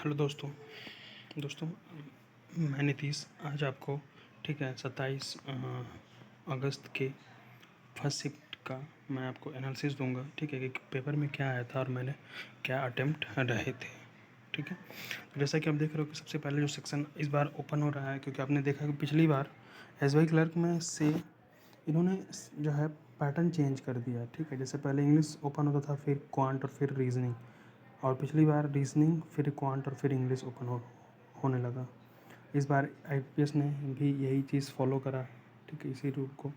Hello दोस्तों। दोस्तों, मैं नीतीश आज आपको 27 अगस्त के फर्स्ट शिफ्ट का मैं आपको एनालिसिस दूंगा। ठीक है कि पेपर में क्या आया था और मैंने क्या अटेम्प्ट रहे थे। ठीक है, जैसा कि आप देख रहे हो कि सबसे पहले जो सेक्शन इस बार ओपन हो रहा है, क्योंकि आपने देखा कि पिछली बार एसबीआई क्लर्क में से इन्होंने जो है पैटर्न चेंज कर दिया। ठीक है, जैसे पहले इंग्लिश ओपन होता था, फिर क्वांट और फिर रीजनिंग, और पिछली बार रीजनिंग फिर क्वांट और फिर इंग्लिश ओपन होने लगा। इस बार आईपीएस ने भी यही चीज़ फॉलो करा। ठीक है, इसी रूल को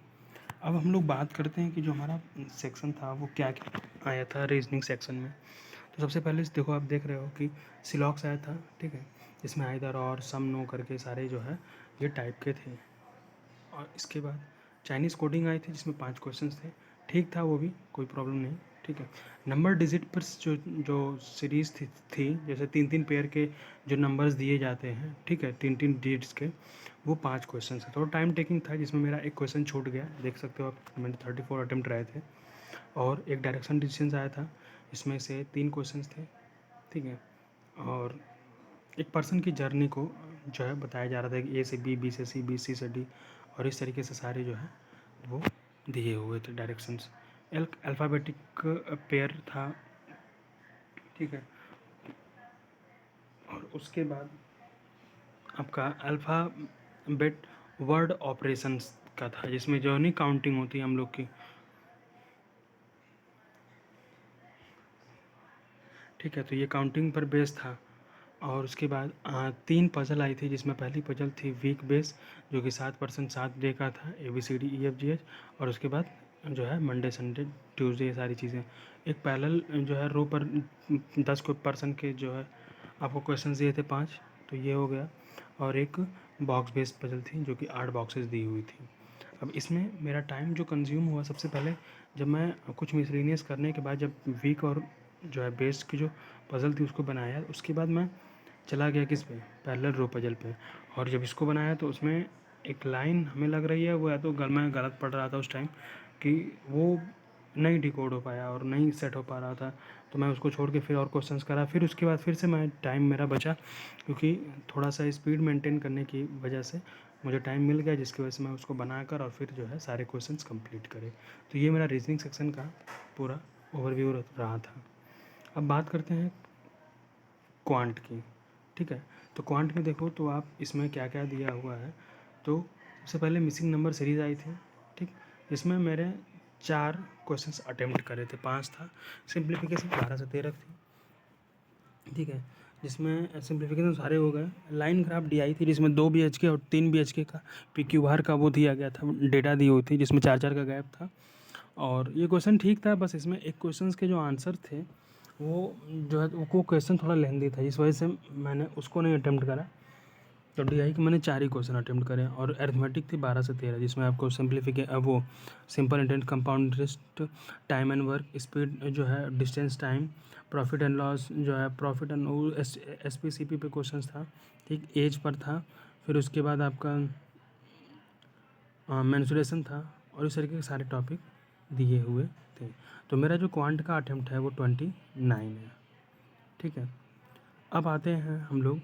अब हम लोग बात करते हैं कि जो हमारा सेक्शन था वो क्या क्या आया था रीजनिंग सेक्शन में। तो सबसे पहले देखो, आप देख रहे हो कि सिलॉक्स आया था। ठीक है, इसमें आइदर और सम नो करके सारे जो है ये टाइप के थे। और इसके बाद चाइनीज़ कोडिंग आई थी जिसमें 5 क्वेश्चंस थे। ठीक था, वो भी कोई प्रॉब्लम नहीं। ठीक है, नंबर डिजिट पर जो जो सीरीज़ थी जैसे 3-3 पेयर के जो नंबर्स दिए जाते हैं, ठीक है, 3-3 डिजिट्स के, वो 5 क्वेश्चन थे। थोड़ा टाइम टेकिंग था जिसमें मेरा एक क्वेश्चन छूट गया, देख सकते हो आप। मैंने 34 अटेम्प्ट रहे थे। और एक डायरेक्शन डिसीजंस आया था, इसमें से 3 क्वेश्चन थे। ठीक है, और एक पर्सन की जर्नी को जो है बताया जा रहा था कि ए से बी, बी से सी, बी से डी, और इस तरीके से सारे जो है वो दिए हुए थे डायरेक्शंस। अल्फ़ाबेटिक पेयर था। ठीक है, और उसके बाद आपका अल्फ़ाबेट वर्ड ऑपरेशंस का था, जिसमें जो नहीं काउंटिंग होती है हम लोग की। ठीक है, तो ये काउंटिंग पर बेस था। और उसके बाद 3 पजल आई थी, जिसमें पहली पजल थी वीक बेस, जो कि 7% 7 डे का था, ABCDEFGH। और उसके बाद जो है मंडे संडे ट्यूसडे, ये सारी चीज़ें। एक पैरेलल जो है रो पर 10 को पर्सन के जो है आपको क्वेश्चन दिए थे 5, तो ये हो गया। और एक बॉक्स बेस्ड पजल थी जो कि 8 बॉक्सेस दी हुई थी। अब इसमें मेरा टाइम जो कंज्यूम हुआ, सबसे पहले जब मैं कुछ मिसलिनियस करने के बाद जब वीक और जो है बेस की जो पज़ल थी उसको बनाया, उसके बाद मैं चला गया किस पे, पैरेलल रो पजल पे। और जब इसको बनाया तो उसमें एक लाइन हमें लग रही है वो, या तो मैं गलत पढ़ रहा था उस टाइम, कि वो नहीं डिकोड हो पाया और नहीं सेट हो पा रहा था। तो मैं उसको छोड़ के फिर और क्वेश्चंस करा। फिर उसके बाद फिर से मैं टाइम मेरा बचा, क्योंकि थोड़ा सा स्पीड मेंटेन करने की वजह से मुझे टाइम मिल गया, जिसकी वजह से मैं उसको बनाकर और फिर जो है सारे क्वेश्चंस कंप्लीट करे। तो ये मेरा रीजनिंग सेक्शन का पूरा ओवरव्यू रहा था। अब बात करते हैं क्वांट की। ठीक है, तो क्वांट में देखो तो आप इसमें क्या क्या दिया हुआ है। तो सबसे पहले मिसिंग नंबर सीरीज़ आई थी। ठीक, जिसमें मेरे 4 क्वेश्चंस अटेम्प्ट करे थे, 5 था। सिंप्लीफिकेशन 12 से 13 थी। ठीक है, जिसमें सिंप्लीफिकेशन सारे हो गए। लाइन ग्राफ डी आई थी, जिसमें 2 BHK और 3 BHK का PQ बार का वो दिया गया था, डेटा दी हुई थी, जिसमें 4-4 का गैप था। और ये क्वेश्चन ठीक था, बस इसमें एक क्वेश्चन के जो आंसर थे वो जो है वो क्वेश्चन थोड़ा लेंदी था, इस वजह से मैंने उसको नहीं अटेम्प्ट करा। तो DI के मैंने 4 ही क्वेश्चन अटेम्प्ट करे। और अरिथमेटिक थी 12 से 13, जिसमें आपको वो simple intent, compound interest, time and work, speed जो है, distance time, profit and loss जो है, प्रॉफिट एंड SPCP पे क्वेश्चन था। ठीक, एज पर था। फिर उसके बाद आपका मेंसुरेशन था। और इस तरीके के सारे टॉपिक दिए हुए थे। तो मेरा जो क्वांट का अटेम्प्ट है वो 29 है। ठीक है, अब आते हैं हम लोग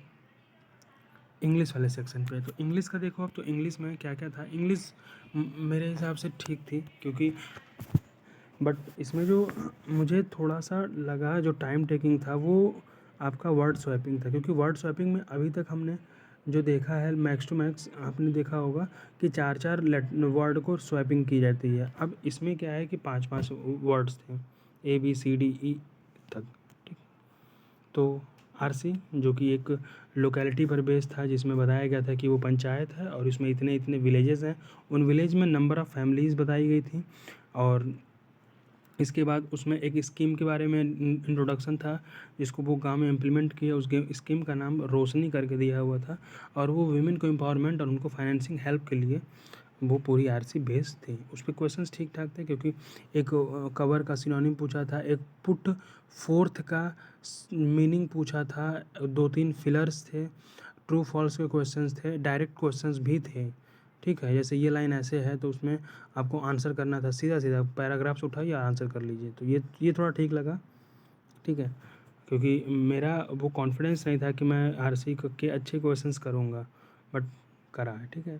इंग्लिश वाले सेक्शन पे। तो इंग्लिश का देखो, अब तो इंग्लिश में क्या क्या था। इंग्लिश मेरे हिसाब से ठीक थी, क्योंकि बट इसमें जो मुझे थोड़ा सा लगा जो टाइम टेकिंग था वो आपका वर्ड स्वैपिंग था। क्योंकि वर्ड स्वैपिंग में अभी तक हमने जो देखा है, मैक्स टू मैक्स आपने देखा होगा कि 4-4 वर्ड को स्वैपिंग की जाती है। अब इसमें क्या है कि 5-5 वर्ड्स थे, ABCDE तक। ठीक, तो आरसी जो कि एक लोकेलिटी पर बेस था, जिसमें बताया गया था कि वो पंचायत है और इसमें इतने इतने विलेजेस हैं। उन विलेज में नंबर ऑफ़ फैमिलीज़ बताई गई थी। और इसके बाद उसमें एक स्कीम के बारे में इंट्रोडक्शन था, जिसको वो गांव में इम्प्लीमेंट किया। उस स्कीम का नाम रोशनी करके दिया हुआ था। और वो वीमेन को एम्पावरमेंट और उनको फाइनेंसिंग हेल्प के लिए वो पूरी आरसी बेस्ड थी। उस पर क्वेश्चंस ठीक ठाक थे, क्योंकि एक कवर का सिनोनिम पूछा था, एक पुट फोर्थ का मीनिंग पूछा था, 2-3 फिलर्स थे, ट्रू फॉल्स के क्वेश्चंस थे, डायरेक्ट क्वेश्चंस भी थे। ठीक है, जैसे ये लाइन ऐसे है तो उसमें आपको आंसर करना था, सीधा सीधा पैराग्राफ्स उठाइए और आंसर कर लीजिए। तो ये थोड़ा ठीक लगा। ठीक है, क्योंकि मेरा वो कॉन्फिडेंस नहीं था कि मैं आरसी के अच्छे क्वेश्चंस करूँगा, बट करा है, ठीक है।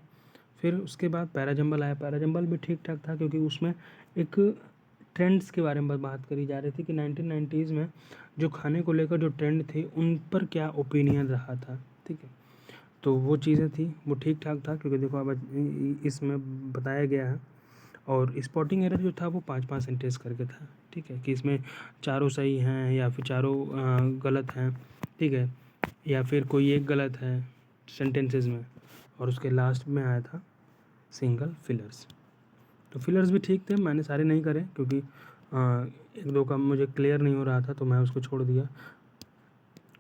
फिर उसके बाद पैराजंबल आया। पैराजंबल भी ठीक ठाक था, क्योंकि उसमें एक ट्रेंड्स के बारे में बात करी जा रही थी कि 1990s में जो खाने को लेकर जो ट्रेंड थे उन पर क्या ओपिनियन रहा था, ठीक है। तो वो चीज़ें थी, वो ठीक ठाक था, क्योंकि देखो अब इसमें बताया गया है। और स्पॉटिंग एरर जो था वो 5-5 सेंटेंस करके था, ठीक है, कि इसमें चारों सही हैं या फिर चारों गलत हैं, ठीक है, या फिर कोई एक गलत है सेंटेंसेस में। और उसके लास्ट में आया था सिंगल फिलर्स। तो फिलर्स भी ठीक थे, मैंने सारे नहीं करे, क्योंकि एक दो का मुझे क्लियर नहीं हो रहा था, तो मैं उसको छोड़ दिया।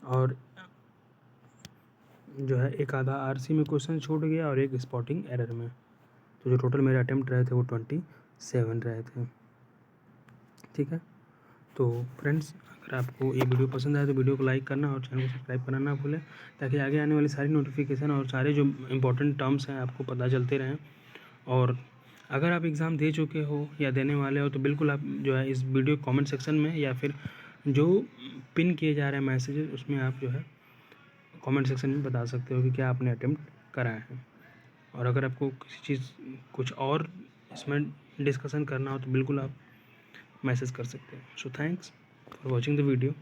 और जो है एक आधा आरसी में क्वेश्चन छूट गया और एक स्पॉटिंग एरर में। तो जो टोटल मेरे अटेम्प्ट रहे थे वो 27 रहे थे, ठीक है। तो फ्रेंड्स, अगर आपको ये वीडियो पसंद आए तो वीडियो को लाइक करना और चैनल को सब्सक्राइब करना ना भूलें, ताकि आगे आने वाली सारी नोटिफिकेशन और सारे जो इम्पोर्टेंट टर्म्स हैं आपको पता चलते रहें। और अगर आप एग्ज़ाम दे चुके हो या देने वाले हो तो बिल्कुल आप जो है इस वीडियो कमेंट सेक्शन में या फिर जो पिन किए जा रहे हैं मैसेजेस उसमें आप जो है कमेंट सेक्शन में बता सकते हो कि क्या आपने अटेम्प्ट कराया है। और अगर आपको किसी चीज़ कुछ और इसमें डिस्कशन करना हो तो बिल्कुल आप मैसेज कर सकते हैं। So thanks for watching the video.